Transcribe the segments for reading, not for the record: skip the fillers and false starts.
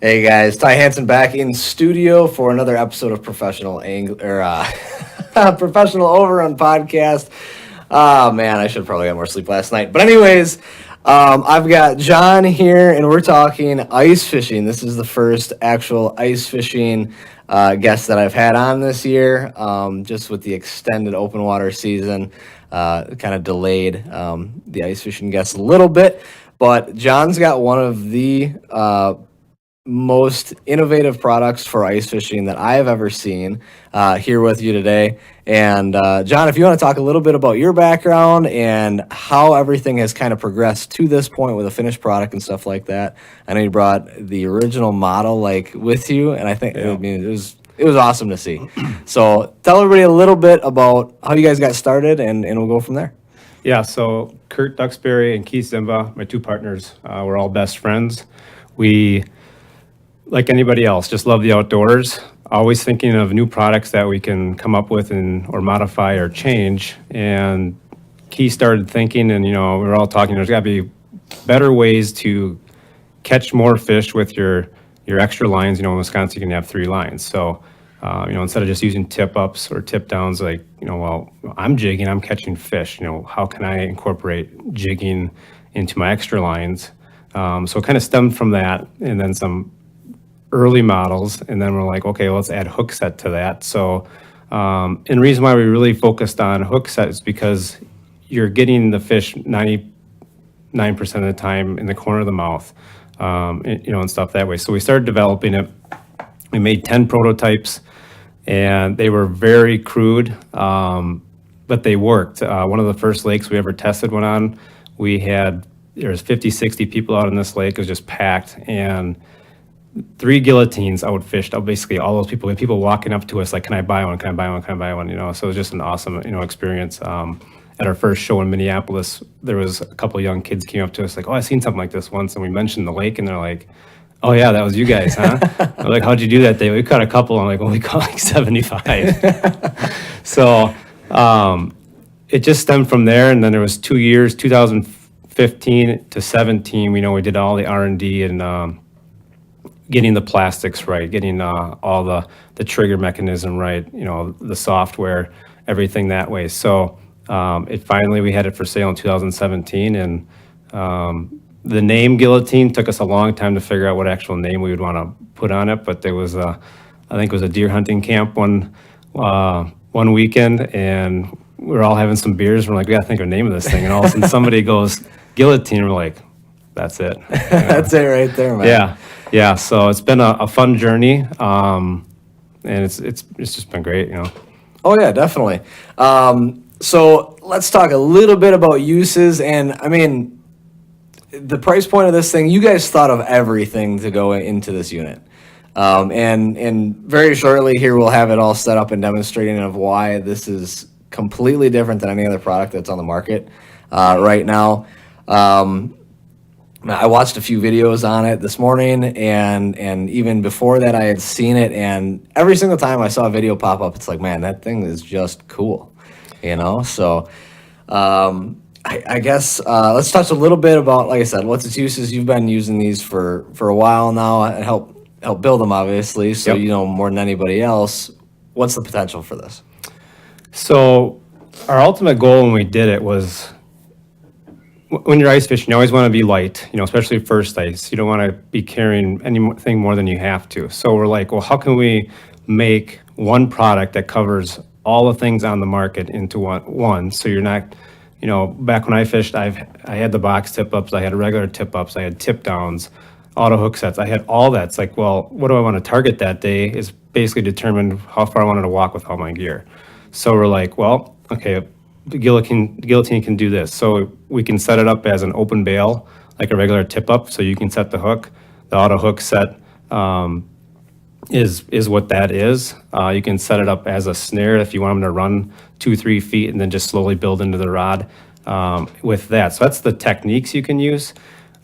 Hey guys, Ty Hansen back in studio for another episode of Professional Overrun podcast. Oh man, I should probably get more sleep last night. But anyways, I've got John here, and we're talking ice fishing. This is the first actual ice fishing guest that I've had on this year. Just with the extended open water season, kind of delayed the ice fishing guests a little bit. But John's got one of the most innovative products for ice fishing that I have ever seen here with you today. And John, if you want to talk a little bit about your background and how everything has kind of progressed to this point with a finished product and stuff like that. I know you brought the original model with you, and I think it was awesome to see. So tell everybody a little bit about how you guys got started, and we'll go from there. Yeah, so Kurt Duxbury and Keith Zimba, my two partners, we're all best friends. We, like anybody else, just love the outdoors, always thinking of new products that we can come up with or modify or change. And Keith started thinking, and we were all talking, there's got to be better ways to catch more fish with your extra lines. In Wisconsin, you can have 3 lines. So, instead of just using tip ups or tip downs, I'm jigging, I'm catching fish. How can I incorporate jigging into my extra lines? So it kind of stemmed from that, and then some early models, and then we're like, okay, let's add hook set to that. So, and the reason why we really focused on hook set is because you're getting the fish 99% of the time in the corner of the mouth, and stuff that way. So we started developing it. We made 10 prototypes, and they were very crude, but they worked. One of the first lakes we ever tested one on, there was 50, 60 people out in this lake. It was just packed, and 3 Gill-O-Tines outfished basically all those people. We had people walking up to us like, can I buy one? Can I buy one? Can I buy one? So it was just an awesome, experience. At our first show in Minneapolis, there was a couple of young kids came up to us like, oh, I seen something like this once. And we mentioned the lake, and they're like, oh yeah, that was you guys, huh? I'm like, how'd you do that day? We caught a couple. I'm like, well, we caught like 75. So it just stemmed from there. And then there was 2 years, 2015 to 17, we did all the R&D and getting the plastics right, getting all the trigger mechanism right, the software, everything that way. So we had it for sale in 2017, and the name Gill-O-Tine took us a long time to figure out what actual name we would want to put on it. But there was I think it was a deer hunting camp one weekend, and we were all having some beers. We're like, we got to think of a name of this thing. And all of a sudden somebody goes, Gill-O-Tine. We're like, that's it. That's it right there, man. Yeah. So it's been a fun journey, and it's just been great, Oh yeah, definitely. So let's talk a little bit about uses, and I mean, the price point of this thing. You guys thought of everything to go into this unit, and very shortly here we'll have it all set up and demonstrating of why this is completely different than any other product that's on the market right now. I watched a few videos on it this morning, and even before that I had seen it, and every single time I saw a video pop up, it's like, man, that thing is just cool, So I guess let's touch a little bit about, like I said, what's its uses. You've been using these for a while now and help build them, obviously, so Yep. more than anybody else. What's the potential for this? So our ultimate goal when we did it was, when you're ice fishing, you always want to be light, especially first ice. You don't want to be carrying anything more than you have to. So we're like, well, how can we make one product that covers all the things on the market into one? So you're not, back when I fished, I had the box tip ups, I had regular tip ups, I had tip downs, auto hook sets. I had all that. It's like, well, what do I want to target that day is basically determine how far I wanted to walk with all my gear. So we're like, well, okay, the Gill-O-Tine can do this. So we can set it up as an open bail, like a regular tip up. So you can set the hook. The auto hook set is what that is. You can set it up as a snare if you want them to run 2-3 feet and then just slowly build into the rod with that. So that's the techniques you can use.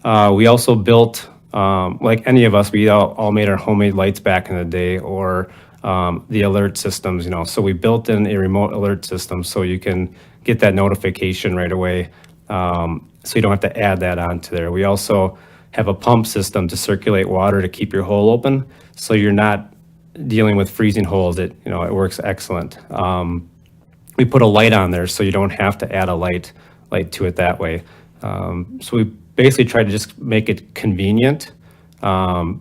We also built, like any of us, we all made our homemade lights back in the day, or the alert systems, So we built in a remote alert system so you can get that notification right away. So you don't have to add that onto there. We also have a pump system to circulate water to keep your hole open, so you're not dealing with freezing holes. It works excellent. We put a light on there, so you don't have to add a light to it that way. So we basically try to just make it convenient. And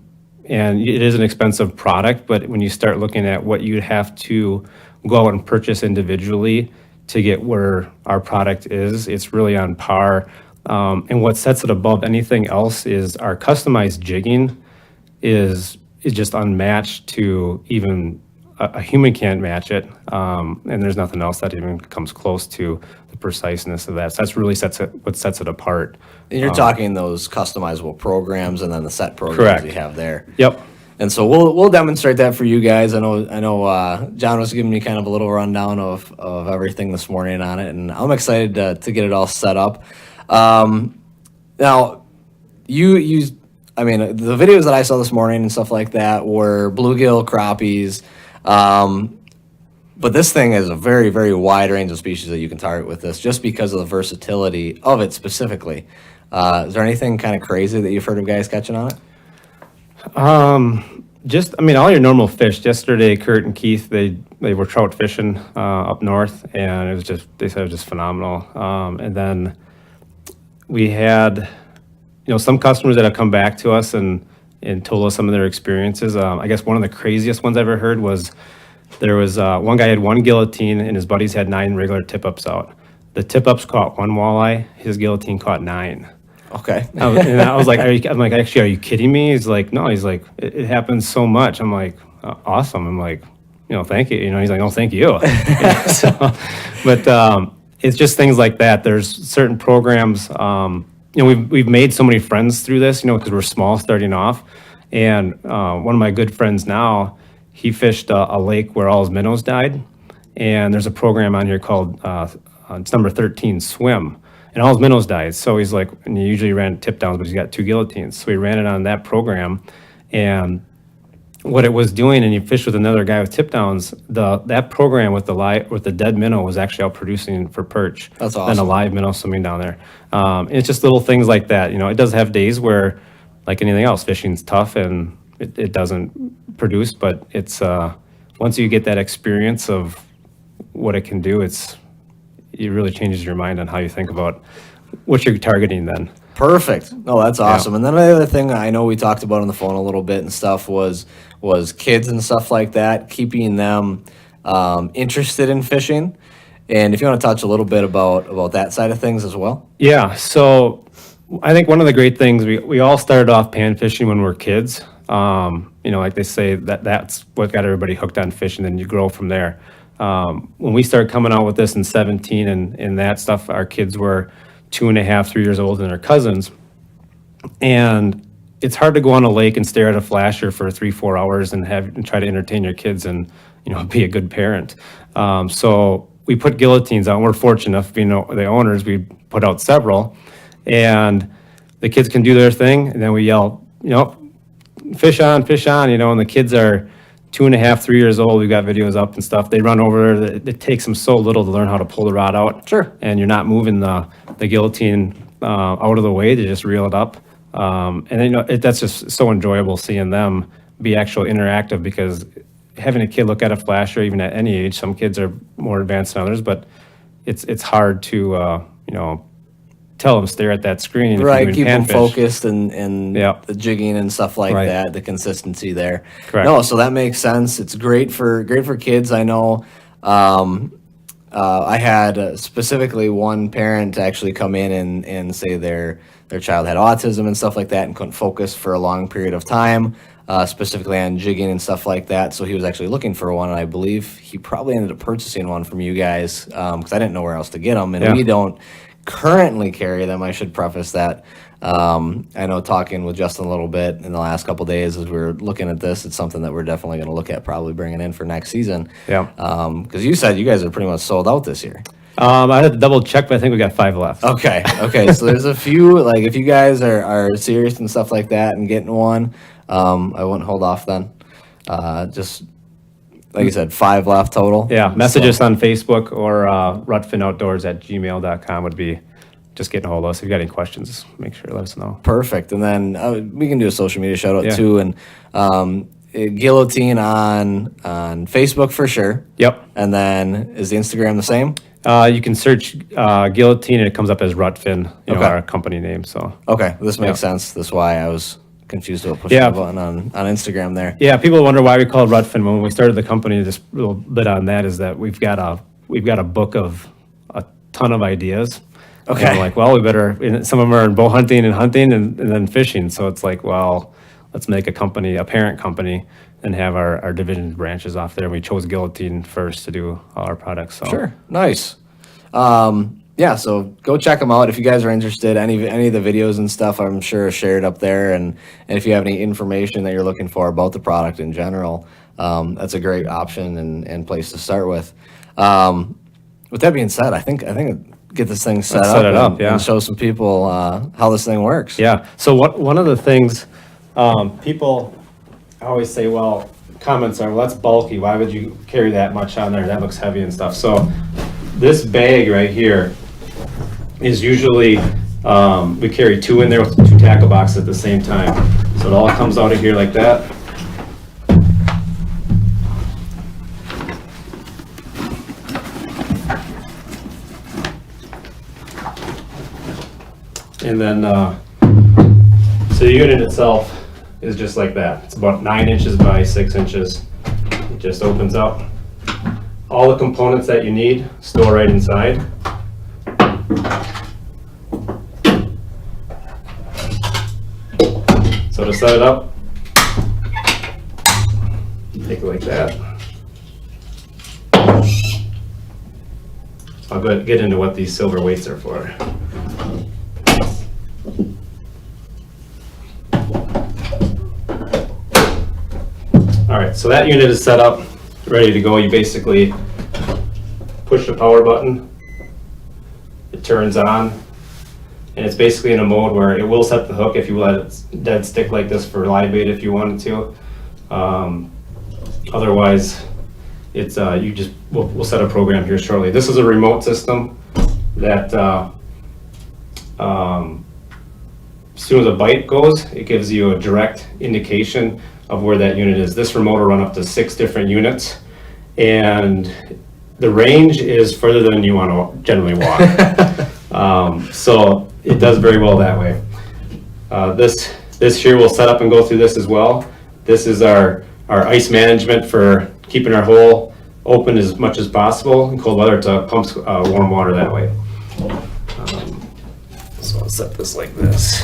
it is an expensive product, but when you start looking at what you'd have to go out and purchase individually to get where our product is, it's really on par. And what sets it above anything else is our customized jigging is just unmatched to even a human can't match it. And there's nothing else that even comes close to the preciseness of that. So that's really what sets it apart. And you're talking those customizable programs and then the set programs Correct. you have there. Yep. And so we'll demonstrate that for you guys. I know John was giving me kind of a little rundown of everything this morning on it, and I'm excited to get it all set up. Now, I mean, the videos that I saw this morning and stuff like that were bluegill, crappies, but this thing has a very, very wide range of species that you can target with this, just because of the versatility of it specifically. Is there anything kind of crazy that you've heard of guys catching on it? All your normal fish. Yesterday, Kurt and Keith, they were trout fishing up north, and they said it was just phenomenal. And then we had, some customers that have come back to us and told us some of their experiences. I guess one of the craziest ones I ever heard was there was one guy had 1 Gill-O-Tine, and his buddies had 9 regular tip-ups out. The tip-ups caught 1 walleye, his Gill-O-Tine caught 9. Okay. And I was like, actually, are you kidding me? He's like, no. He's like, it happens so much. I'm like, awesome. I'm like, thank you. He's like, oh, thank you. But it's just things like that. There's certain programs. We've made so many friends through this, because we're small starting off. And one of my good friends now, he fished a lake where all his minnows died. And there's a program on here called it's number 13 Swim. And all his minnows died. So he's like, and he usually ran tip downs, but he's got 2 Gill-O-Tines. So he ran it on that program. And what it was doing, and you fished with another guy with tip downs, that program with the dead minnow was actually out producing for perch. That's awesome. Than a live minnow swimming down there. It's just little things like that. It does have days where, like anything else, fishing's tough and it doesn't produce, but it's once you get that experience of what it can do, it really changes your mind on how you think about what you're targeting then. Perfect. No, that's awesome. Yeah. And then the other thing I know we talked about on the phone a little bit and stuff was kids and stuff like that, keeping them interested in fishing. And if you want to touch a little bit about that side of things as well. Yeah. So I think one of the great things, we all started off pan fishing when we were kids. Like they say that's what got everybody hooked on fishing, and you grow from there. When we started coming out with this in 17 and that stuff, our kids were 2.5, 3 years old, and their cousins. And it's hard to go on a lake and stare at a flasher for 3-4 hours and try to entertain your kids and be a good parent. So we put Gill-O-Tines out, and we're fortunate enough, the owners, we put out several, and the kids can do their thing, and then we yell, fish on, and the kids are 2.5, 3 years old. We've got videos up and stuff. They run over. It takes them so little to learn how to pull the rod out. Sure. And you're not moving the Gill-O-Tine out of the way to just reel it up. And then, that's just so enjoyable seeing them be actually interactive, because having a kid look at a flasher, even at any age, some kids are more advanced than others, but it's hard to tell them stare at that screen. Right, keep them focused and Yep. the jigging and stuff like Right. that, the consistency there. Correct. No, so that makes sense. It's great for kids. I know I had specifically one parent actually come in and say their child had autism and stuff like that and couldn't focus for a long period of time, specifically on jigging and stuff like that. So he was actually looking for one, and I believe he probably ended up purchasing one from you guys, because I didn't know where else to get them, and we don't currently carry them. I should preface that. I know, talking with Justin a little bit in the last couple of days as we were looking at this, it's something that we're definitely going to look at probably bringing in for next season. Yeah. Because you said you guys are pretty much sold out this year. I had to double check, but I think we got 5 left. Okay. So there's a few, like, if you guys are serious and stuff like that and getting one, I wouldn't hold off then. Just like you said, 5 left total. Yeah, message us on Facebook or rutfinoutdoors@gmail.com would be just getting a hold of us. If you got any questions, make sure to let us know. Perfect. And then we can do a social media shout out Yeah. too. And Gill-O-Tine on Facebook for sure. Yep. And then is the Instagram the same? You can search Gill-O-Tine and it comes up as Rutfin, Okay. our company name. So Okay, this makes Yeah. sense. That's why I was confused about pushing Yeah. the button on Instagram there. yeah, people wonder why we call it Rutfin. When we started the company, just a little bit on that is that we've got a book of a ton of ideas. Okay. And we're like, well, we better. And some of them are in bow hunting and then fishing. So it's like, well, let's make a company, a parent company, and have our division branches off there. We chose Gill-O-Tine first to do all our products. So. Sure, nice. Yeah, so go check them out if you guys are interested. Any of the videos and stuff, I'm sure, are shared up there. And if you have any information that you're looking for about the product in general, that's a great option and place to start with. With that being said, I think get this thing set Let's up, set it up, yeah. and show some people how this thing works. Yeah. So one of the things people always say, well, comments are, well, that's bulky. Why would you carry that much on there? That looks heavy and stuff. So this bag right here is usually, we carry 2 in there with 2 tackle boxes at the same time. So it all comes out of here like that. And then, so the unit itself is just like that. It's about 9 inches by 6 inches. It just opens up. All the components that you need store right inside. So to set it up, take it like that. I'll get into what these silver weights are for. All right, so that unit is set up, ready to go. You basically push the power button, it turns on, and it's basically in a mode where it will set the hook if you let it dead stick like this for live bait if you wanted to. Otherwise, it's we'll set a program here shortly. This is a remote system that as soon as a bite goes, it gives you a direct indication of where that unit is. This remote will run up to 6 different units, and the range is further than you want to generally walk. So it does very well that way. This here will set up and go through this as well. This is our ice management for keeping our hole open as much as possible in cold weather to pump warm water that way. So I'll set this like this.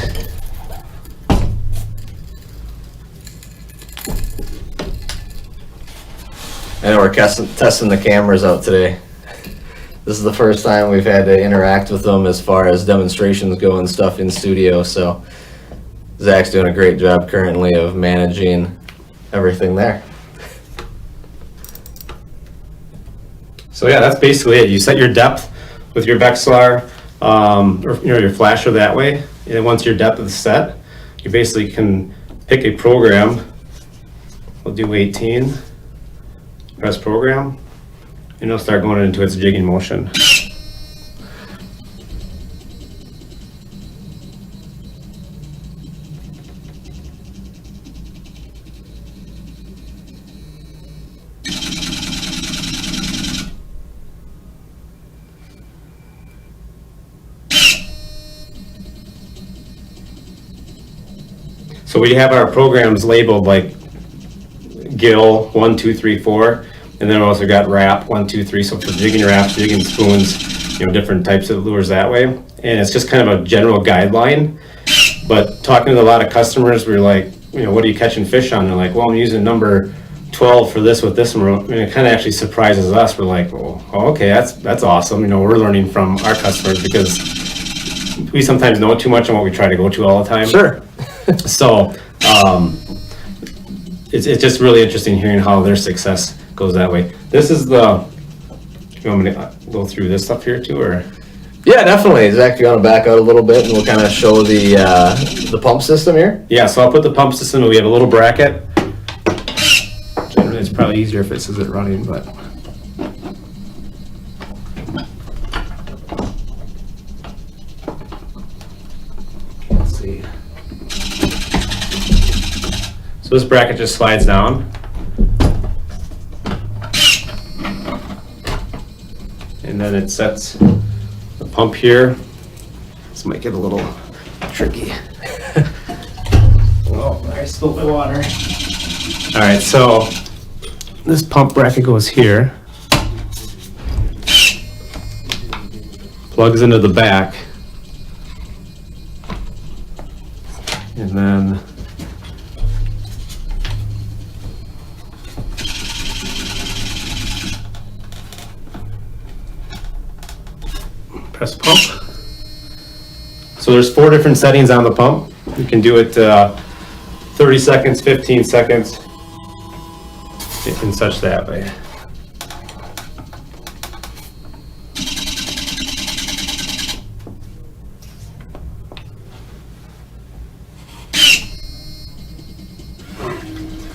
I know we're testing the cameras out today. This is the first time we've had to interact with them as far as demonstrations go and stuff in studio, so Zach's doing a great job currently of managing everything there. So yeah, that's basically it. You set your depth with your Vexilar, or your flasher that way, and then once your depth is set, you basically can pick a program. We'll do 18. Press program, and it'll start going into its jigging motion. So we have our programs labeled like Gill 1, 2, 3, 4, and then we also got wrap 1, 2, 3. So for jigging wraps, jigging spoons, different types of lures that way. And it's just kind of a general guideline. But talking to a lot of customers, we were like, what are you catching fish on? They're like, well, I'm using number 12 for this with this one. And it kind of actually surprises us. We're like, oh, okay, that's awesome. We're learning from our customers because we sometimes know too much on what we try to go to all the time. Sure. So it's just really interesting hearing how their success goes that way. This is you want me to go through this stuff here too, or? Yeah, definitely. Zach, do you want to back out a little bit and we'll kind of show the pump system here? Yeah, so I'll put the pump system, we have a little bracket. Generally, it's probably easier if it says it running, but. see. So this bracket just slides down. And then it sets the pump here. This might get a little tricky. Oh, I spilled my water. All right, so this pump bracket goes here. Plugs into the back. And then press pump. So there's 4 different settings on the pump. You can do it 30 seconds, 15 seconds, and such that way.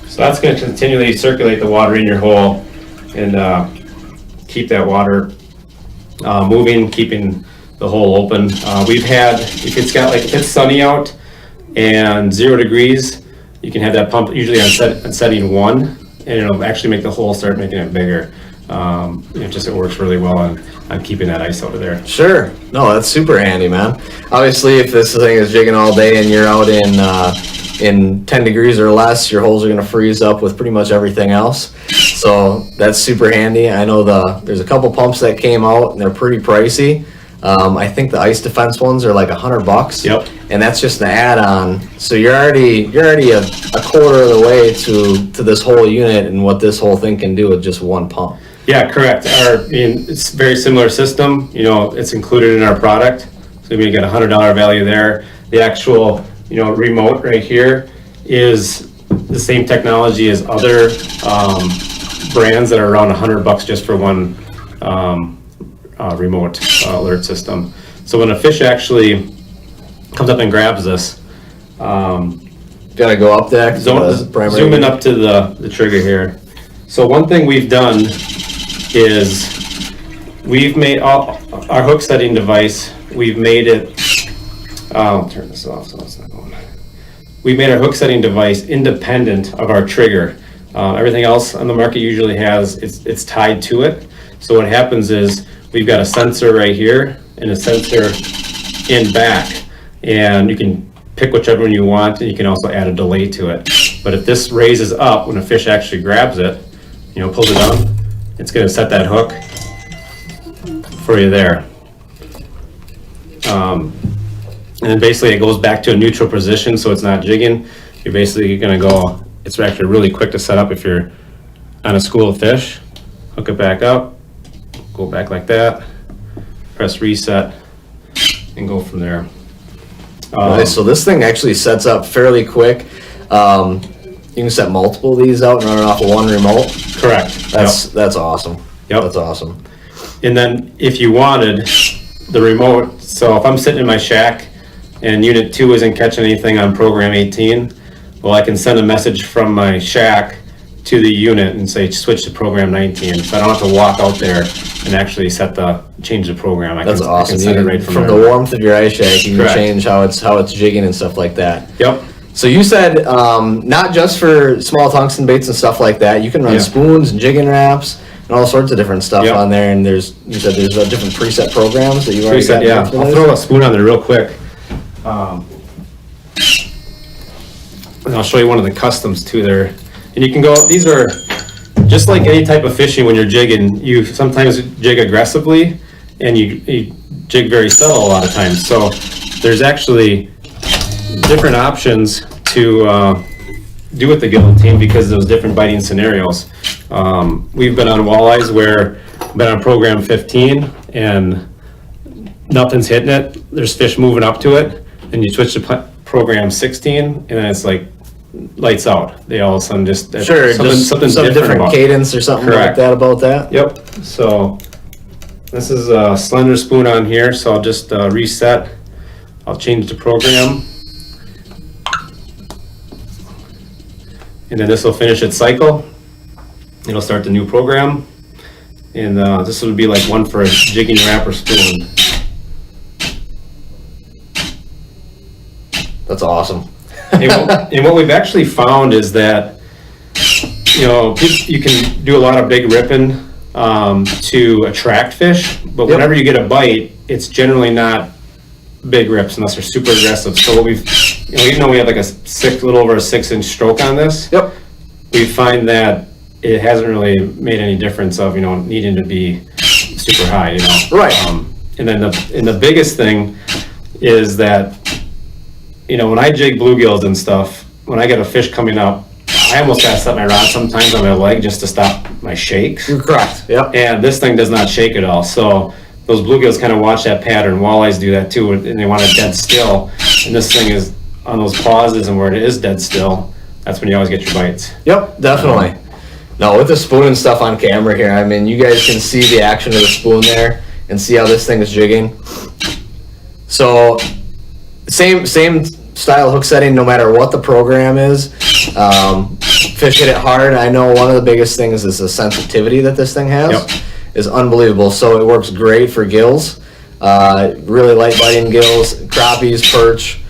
So that's going to continually circulate the water in your hole and keep that water moving, keeping the hole open. We've had, if it's sunny out and 0 degrees, you can have that pump usually on setting 1, and it'll actually make the hole start making it bigger. It works really well on keeping that ice out of there. Sure. No, that's super handy, man. Obviously, if this thing is jigging all day and you're out in 10 degrees or less, your holes are going to freeze up with pretty much everything else. So that's super handy. I know there's a couple pumps that came out and they're pretty pricey. I think the ice defense ones are like $100. Yep. And that's just an add-on. So you're already a quarter of the way to this whole unit and what this whole thing can do with just one pump. Yeah, correct. It's a very similar system. It's included in our product. So you get a $100 value there. The actual remote right here is the same technology as other brands that are around $100 just for one remote alert system. So when a fish actually comes up and grabs this, gotta go up there. Zoom in up to the trigger here. So one thing we've done is we've made our hook setting device. We've made it. I'll turn this off so it's not going. We made our hook setting device independent of our trigger. Everything else on the market usually has it's tied to it. So what happens is we've got a sensor right here and a sensor in back, and you can pick whichever one you want, and you can also add a delay to it. But if this raises up when a fish actually grabs it, pulls it down, it's going to set that hook for you there. And then basically it goes back to a neutral position, so it's not jigging. You're basically going to go, it's actually really quick to set up if you're on a school of fish. Hook it back up, go back like that, press reset, and go from there. Nice. So this thing actually sets up fairly quick. You can set multiple of these out and run it off of one remote. Correct. That's awesome. Yep. That's awesome. And then if you wanted the remote, so if I'm sitting in my shack and unit 2 isn't catching anything on program 18, well, I can send a message from my shack to the unit and say switch to program 19. So I don't have to walk out there and actually change the program. That's awesome. I can send it right from the warmth of your ice shack, you can Correct. change how it's jigging and stuff like that. Yep. So you said not just for small tungsten baits and stuff like that. You can run spoons and jigging wraps and all sorts of different stuff on there. And you said there's different preset programs that you already got. Yeah. I'll throw a spoon on there real quick. And I'll show you one of the customs too there. And you can go, these are just like any type of fishing when you're jigging. You sometimes jig aggressively and you jig very subtle a lot of times. So there's actually different options to do with the Gill-O-Tine because of those different biting scenarios. We've been on walleyes where we've been on program 15 and nothing's hitting it. There's fish moving up to it, and you switch to program 16, and then it's like lights out. They all of a sudden just something different cadence or something like that about that. Yep. So this is a slender spoon on here, so I'll just reset. I'll change the program. And then this will finish its cycle. It'll start the new program. And this would be like one for a jigging wrap or spoon. That's awesome. And what we've actually found is that, you can do a lot of big ripping to attract fish, but whenever you get a bite, it's generally not big rips unless they're super aggressive. So what we've, even though we have like a little over a 6-inch stroke on this, we find that it hasn't really made any difference of, needing to be super high, Right. And then the biggest thing is that, when I jig bluegills and stuff, when I get a fish coming up, I almost gotta set my rod sometimes on my leg just to stop my shakes. You're correct. Yep. And this thing does not shake at all. So those bluegills kind of watch that pattern. Walleyes do that too, and they want it dead still. And this thing is on those pauses, and where it is dead still, that's when you always get your bites. Yep, definitely. No, with the spoon and stuff on camera here, I mean, you guys can see the action of the spoon there and see how this thing is jigging. So, same style hook setting no matter what the program is. Fish hit it hard. I know one of the biggest things is the sensitivity that this thing has is unbelievable. So it works great for gills, really light biting gills, crappies, perch.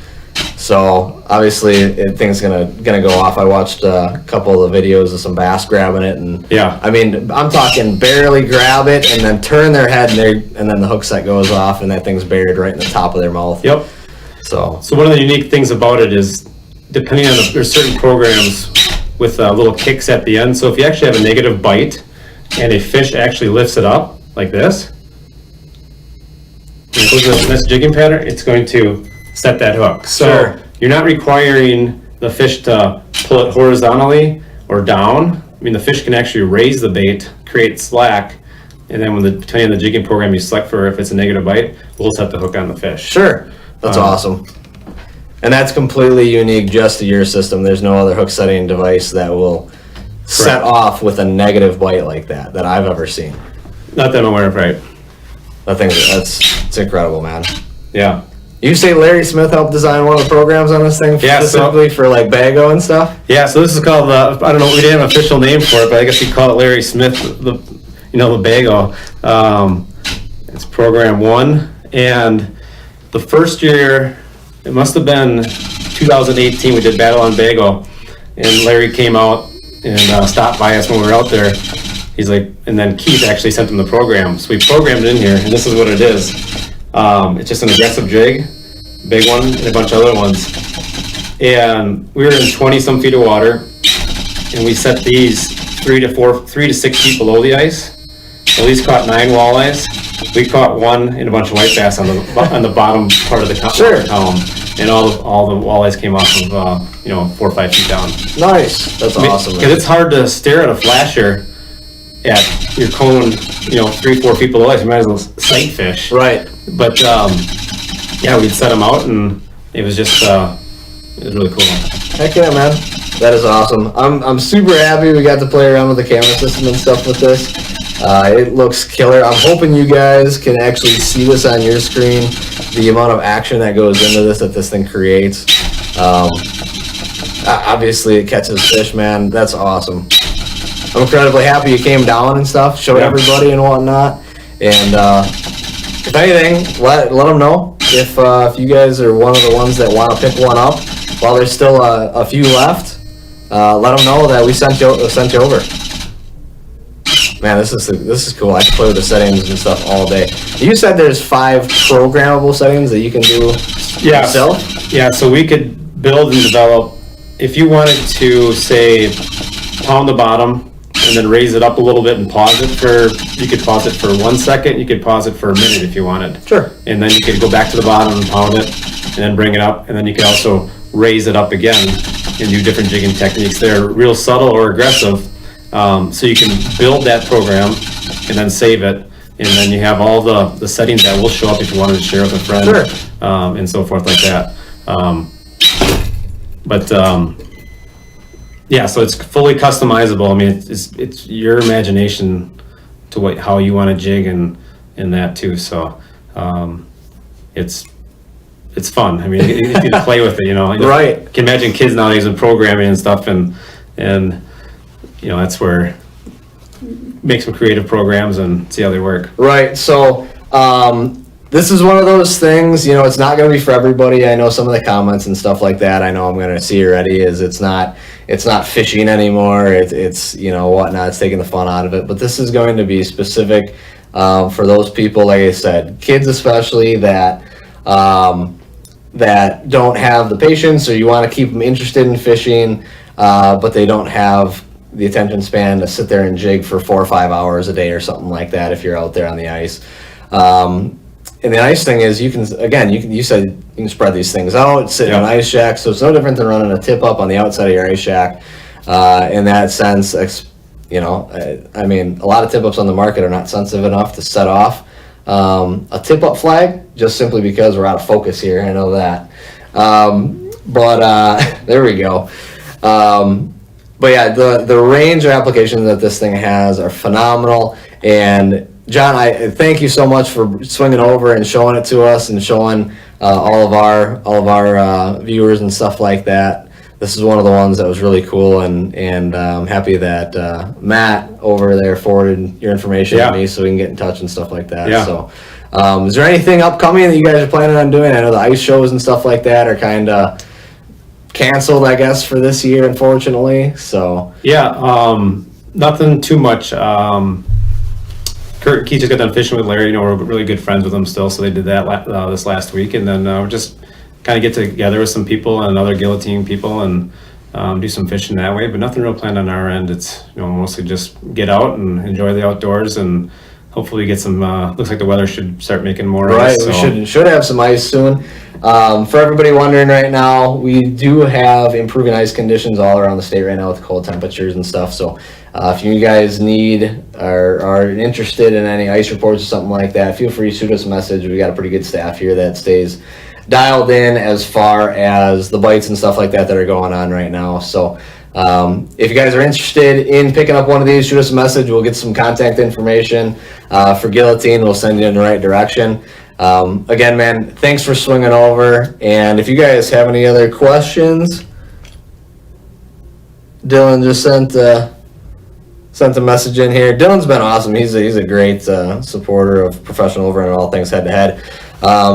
So obviously thing's gonna go off. I watched a couple of the videos of some bass grabbing it, and I mean, I'm talking barely grab it and then turn their head, and then the hook set goes off and that thing's buried right in the top of their mouth. So one of the unique things about it is, depending on there's certain programs with little kicks at the end. So if you actually have a negative bite and a fish actually lifts it up like this, and it goes to this jigging pattern, it's going to set that hook. So you're not requiring the fish to pull it horizontally or down. I mean, the fish can actually raise the bait, create slack, and then depending on the jigging program you select for, if it's a negative bite, we'll set the hook on the fish. That's awesome. And that's completely unique just to your system. There's no other hook setting device that will set off with a negative bite like that I've ever seen. Not that I'm aware of, right? It's incredible, man. Yeah. You say Larry Smith helped design one of the programs on this thing specifically for like Bago and stuff? Yeah, so this is called, I don't know, we didn't have an official name for it, but I guess we call it Larry Smith, the Bago. It's program 1, and the first year, it must have been 2018, we did Battle on Bago, and Larry came out and stopped by us when we were out there. He's like, and then Keith actually sent him the program. So we programmed it in here, and this is what it is. It's just an aggressive jig, big one, and a bunch of other ones. And we were in 20-some feet of water, and we set these 3 to 6 feet below the ice. At least caught 9 walleyes. We caught 1 and a bunch of white bass on the bottom part of the column, and all the walleyes came off of 4 or 5 feet down. Nice, that's awesome. Because it's hard to stare at a flasher at your cone, 3-4 feet below ice. You might as well sight fish. Right. But we'd set them out, and it was just it was really cool. Heck yeah, man. That is awesome. I'm super happy we got to play around with the camera system and stuff with this. It looks killer. I'm hoping you guys can actually see this on your screen, the amount of action that goes into this that this thing creates. Obviously it catches fish, man. That's awesome. I'm incredibly happy you came down and stuff, showed everybody and whatnot. And if anything, let them know if you guys are one of the ones that want to pick one up while there's still a few left. Let them know that we sent you over. Man, this is cool. I can play with the settings and stuff all day. You said there's 5 programmable settings that you can do yourself? Yeah, so we could build and develop. If you wanted to, say, pound the bottom and then raise it up a little bit and pause it you could pause it for 1 second, you could pause it for a minute if you wanted. Sure. And then you could go back to the bottom and pound it and then bring it up, and then you could also raise it up again and do different jigging techniques. They're real subtle or aggressive. So you can build that program and then save it, and then you have all the settings that will show up if you wanted to share with a friend. Sure. And so forth like that. So it's fully customizable. I mean, it's your imagination to how you want to jig and that too. So it's fun. I mean, you get to play with it, Right. You can imagine kids nowadays with programming and stuff, and that's where make some creative programs and see how they work. Right. So this is one of those things, it's not going to be for everybody. I know some of the comments and stuff like that. I know I'm going to see already is it's not fishing anymore. It's whatnot. It's taking the fun out of it. But this is going to be specific for those people, like I said, kids especially that that don't have the patience, or you want to keep them interested in fishing, but they don't have the attention span to sit there and jig for 4 or 5 hours a day or something like that if you're out there on the ice. And the nice thing is you said you can spread these things out, sit in an ice shack, so it's no different than running a tip up on the outside of your ice shack. In that sense, I mean, a lot of tip ups on the market are not sensitive enough to set off a tip up flag, just simply because we're out of focus here. I know that. But there we go. But yeah, the range of applications that this thing has are phenomenal. And John, I thank you so much for swinging over and showing it to us and showing all of our viewers and stuff like that. This is one of the ones that was really cool, and I'm happy that Matt over there forwarded your information to me so we can get in touch and stuff like that. So, is there anything upcoming that you guys are planning on doing? I know the ice shows and stuff like that are kind of canceled, I guess, for this year, unfortunately. So nothing too much. Kurt and Keith just got done fishing with Larry. We're really good friends with them still, so they did that this last week, and then we're just kind of get together with some people and other Gill-O-Tine people and do some fishing that way. But nothing real planned on our end. It's mostly just get out and enjoy the outdoors, and hopefully get some. Looks like the weather should start making more ice. Right, we should have some ice soon. For everybody wondering right now, we do have improving ice conditions all around the state right now with cold temperatures and stuff. So if you guys need or are interested in any ice reports or something like that, feel free to shoot us a message. We got a pretty good staff here that stays dialed in as far as the bites and stuff like that are going on right now. So if you guys are interested in picking up one of these, shoot us a message. We'll get some contact information for Gill-O-Tine. We'll send you in the right direction. Again, man, thanks for swinging over. And if you guys have any other questions, Dylan just sent a message in here. Dylan's been awesome. He's a great supporter of Professional Overrurn and all things head-to-head.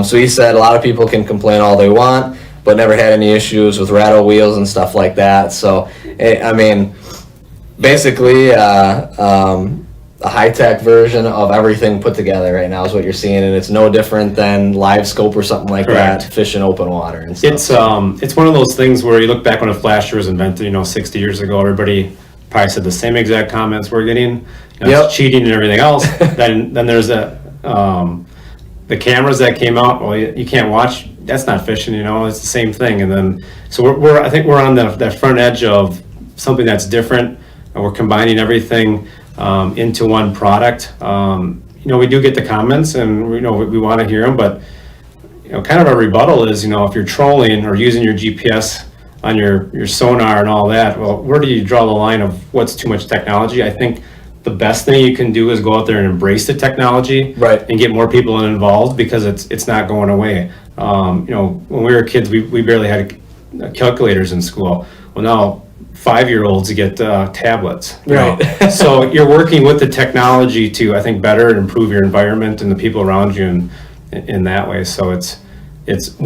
So he said a lot of people can complain all they want, but never had any issues with rattle wheels and stuff like that. So, I mean, basically, a high-tech version of everything put together right now is what you're seeing, and it's no different than live scope or something like that, fish in open water and stuff. It's one of those things where you look back when a flasher was invented, 60 years ago, everybody probably said the same exact comments we're getting. It's cheating and everything else. then there's the cameras that came out. Well, you can't watch. That's not fishing. It's the same thing. And then I think we're on the front edge of something that's different, and we're combining everything into one product. We do get the comments, and we want to hear them, but kind of a rebuttal is if you're trolling or using your GPS on your sonar and all that, well, where do you draw the line of what's too much technology? I think the best thing you can do is go out there and embrace the technology, and get more people involved, because it's not going away. When we were kids, we barely had calculators in school. Well, now 5-year-olds get tablets. Right. So you're working with the technology to, I think, better improve your environment and the people around you in that way. So it has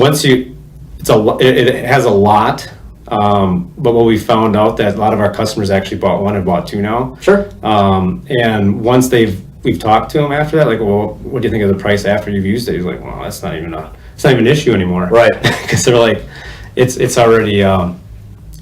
a lot. But what we found out that a lot of our customers actually bought one and bought two now. Sure. And once we've talked to them after that, like, well, what do you think of the price after you've used it? He's like, well, it's not even an issue anymore. Right. Because they're like, it's already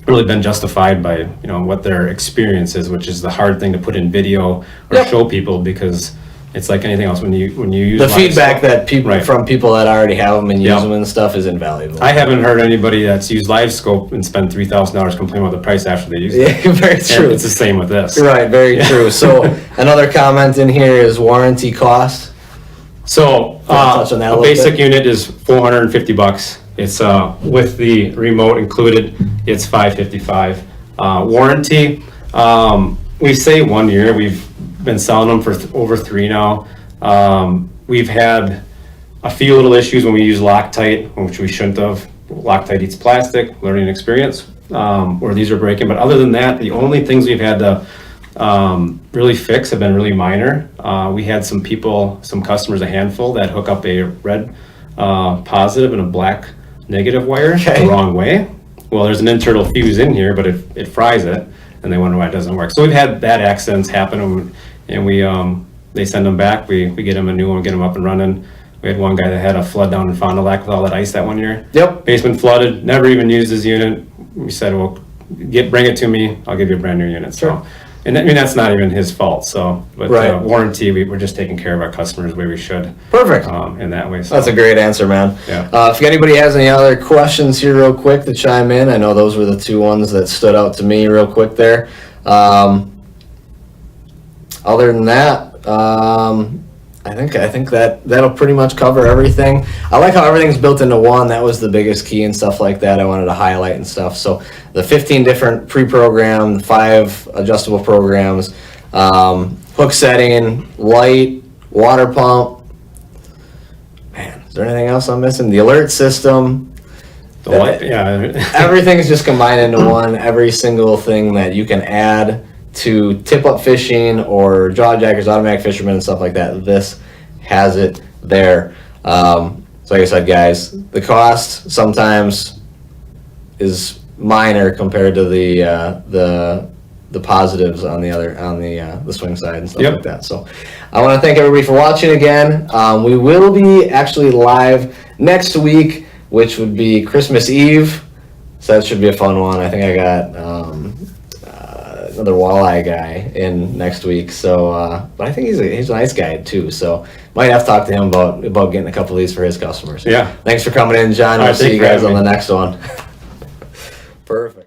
really been justified by what their experience is, which is the hard thing to put in video or show people, because it's like anything else when you use the feedback that from people that already have them and use them and stuff is invaluable. I haven't heard anybody that's used LiveScope and spent $3,000 complaining about the price after they use it. Yeah, very true. And it's the same with this. Right, very true. So another comment in here is warranty cost. So a basic unit is $450. It's with the remote included. It's $555. Warranty. We say 1 year. We've been selling them for over 3 now. We've had a few little issues when we use Loctite, which we shouldn't have. Loctite eats plastic, learning experience, where these are breaking. But other than that, the only things we've had to really fix have been really minor. We had some customers, a handful, that hook up a red positive and a black negative wire the wrong way. Well, there's an internal fuse in here, but it fries it, and they wonder why it doesn't work. So we've had that accidents happen, and we they send them back. We get them a new one, get them up and running. We had one guy that had a flood down in Fond du Lac with all that ice that one year. Yep. Basement flooded, never even used his unit. We said, well, bring it to me. I'll give you a brand new unit. So, and I mean, that's not even his fault. So, but warranty, we're just taking care of our customers the way we should. Perfect. In that way. So. That's a great answer, man. Yeah. If anybody has any other questions here real quick to chime in, I know those were the two ones that stood out to me real quick there. Other than that, I think that'll pretty much cover everything. I like how everything's built into one. That was the biggest key and stuff like that I wanted to highlight and stuff. So the 15 different pre-programmed, 5 adjustable programs, hook setting, light, water pump. Man, is there anything else I'm missing? The alert system. The light, yeah. Everything's just combined into one. Every single thing that you can add to tip-up fishing or jaw jackers, automatic fishermen, and stuff like that. This has it there. So like I said, guys, the cost sometimes is minor compared to the positives on the swing side and stuff like that. So I want to thank everybody for watching again. We will be actually live next week, which would be Christmas Eve. So that should be a fun one. I think I got another walleye guy in next week. So, but I think he's a nice guy too. So might have to talk to him about getting a couple of these for his customers. Yeah. Thanks for coming in, John. We'll see you guys on the next one. Perfect.